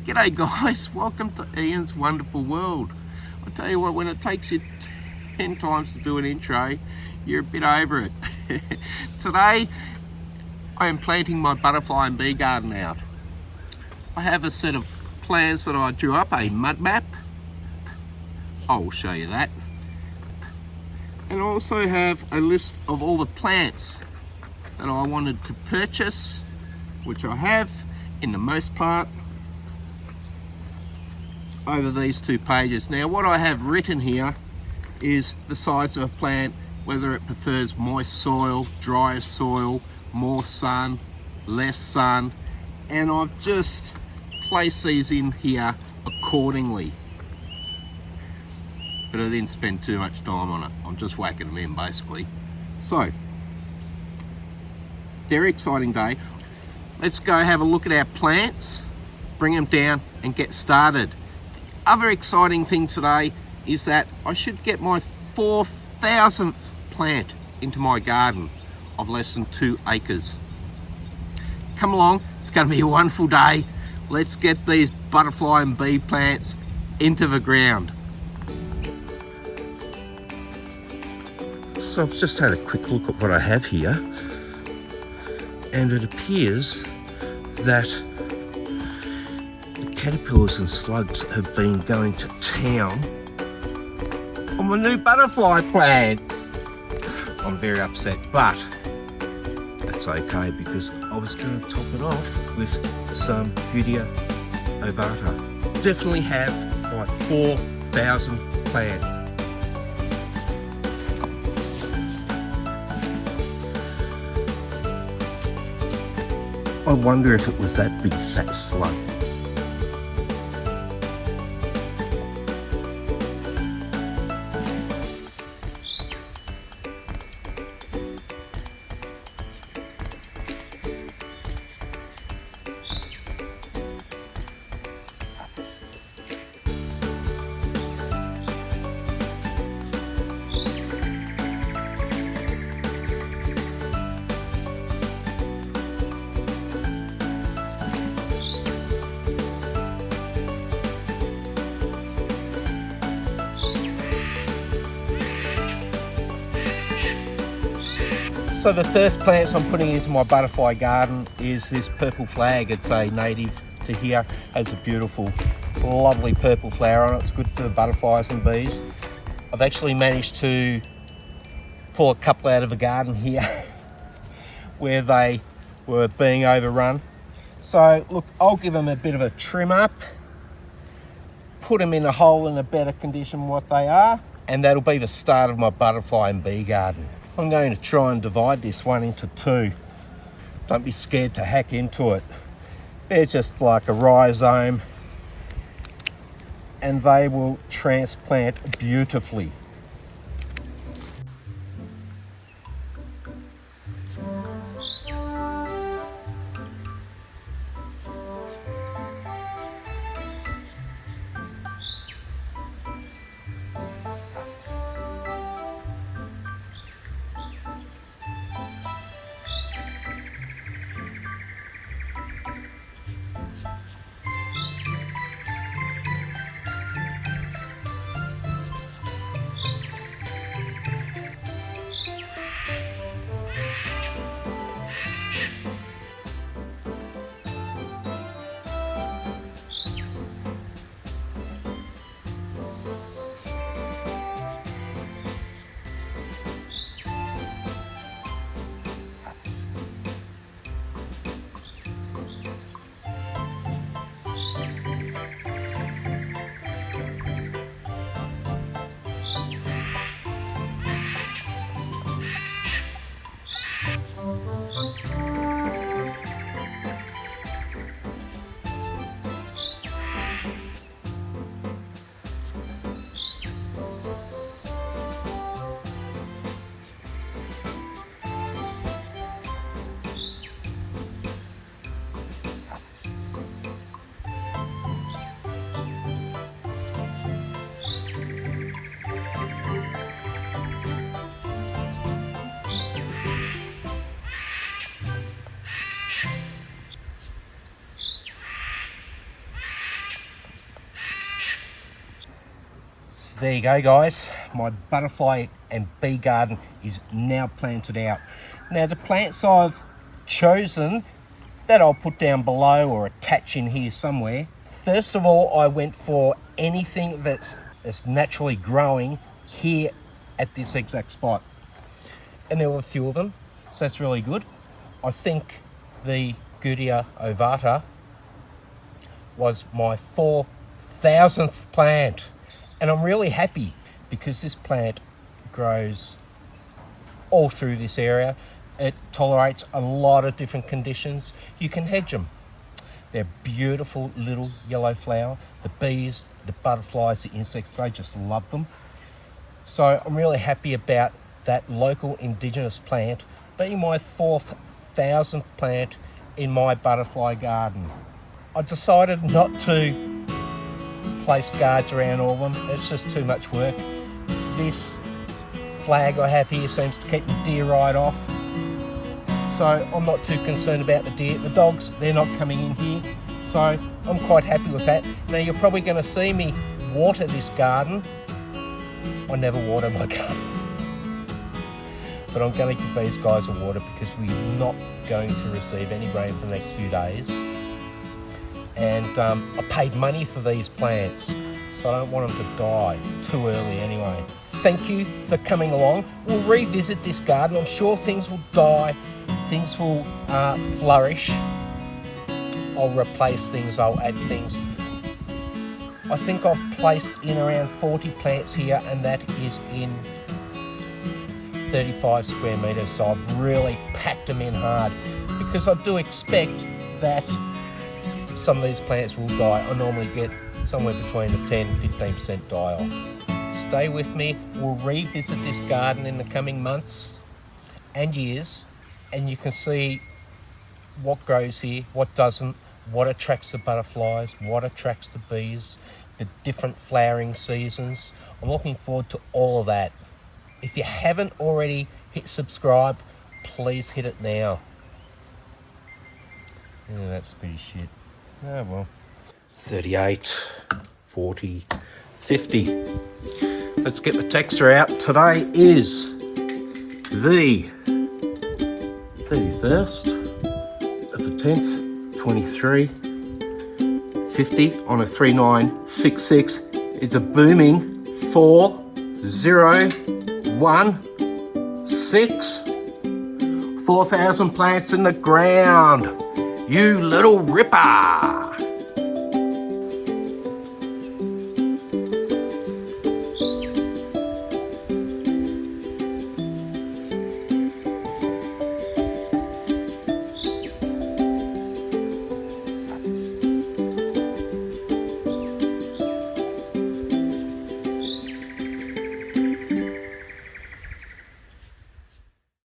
G'day guys, welcome to Ian's Wonderful World. I tell you what, when it takes you 10 times to do an intro, you're a bit over it. Today, I am planting my butterfly and bee garden out. I have a set of plans that I drew up, a mud map. I'll show you that. And I also have a list of all the plants that I wanted to purchase, which I have in the most part over these 2 pages. Now what I have written here is the size of a plant, whether it prefers moist soil, dry soil, more sun, less sun, and I've just placed these in here accordingly. But I didn't spend too much time on it. I'm just whacking them in basically. So, very exciting day. Let's go have a look at our plants, bring them down and get started. The other exciting thing today is that I should get my 4,000th plant into my garden of less than 2 acres. Come along, it's going to be a wonderful day. Let's get these butterfly and bee plants into the ground. So I've just had a quick look at what I have here, and it appears that the caterpillars and slugs have been going to town on my new butterfly plants. I'm very upset, but that's okay because I was going to top it off with some Goodenia ovata. Definitely have my 4,000 plant. I wonder if it was that big fat slug. So the first plants I'm putting into my butterfly garden is this purple flag. It's a native to here, has a beautiful, lovely purple flower on it. It's good for the butterflies and bees. I've actually managed to pull a couple out of the garden here where they were being overrun. So look, I'll give them a bit of a trim up, put them in a hole in a better condition than what they are, and that'll be the start of my butterfly and bee garden. I'm going to try and divide this one into 2. Don't be scared to hack into it. They're just like a rhizome and they will transplant beautifully. There you go, guys. My butterfly and bee garden is now planted out. Now the plants I've chosen that I'll put down below or attach in here somewhere. First of all, I went for anything that's naturally growing here at this exact spot. And there were a few of them, so that's really good. I think the Goodenia ovata was my 4,000th plant. And I'm really happy because this plant grows all through this area. It tolerates a lot of different conditions. You can hedge them. They're beautiful little yellow flower. The bees, the butterflies, the insects, they just love them. So I'm really happy about that local indigenous plant being my 4,000th plant in my butterfly garden. I decided not to place guards around all of them. It's just too much work. This flag I have here seems to keep the deer right off. So I'm not too concerned about the deer. The dogs, they're not coming in here. So I'm quite happy with that. Now you're probably going to see me water this garden. I never water my garden. But I'm going to give these guys a water because we're not going to receive any rain for the next few days. And I paid money for these plants, so I don't want them to die too early anyway. Thank you for coming along. We'll revisit this garden. I'm sure things will die, things will flourish. I'll replace things, I'll add things. I think I've placed in around 40 plants here, and that is in 35 square metres, so I've really packed them in hard because I do expect that some of these plants will die. I normally get somewhere between a 10-15% die off. Stay with me. We'll revisit this garden in the coming months and years, and you can see what grows here, what doesn't, what attracts the butterflies, what attracts the bees, the different flowering seasons. I'm looking forward to all of that. If you haven't already hit subscribe, please hit it now. Yeah, that's pretty shit. Oh well. 38, 40, 50. Let's get the texture out. Today is the 31st of the 10th, 23. 50 on a 3966 is a booming 4016. 4,000 plants in the ground. You little ripper.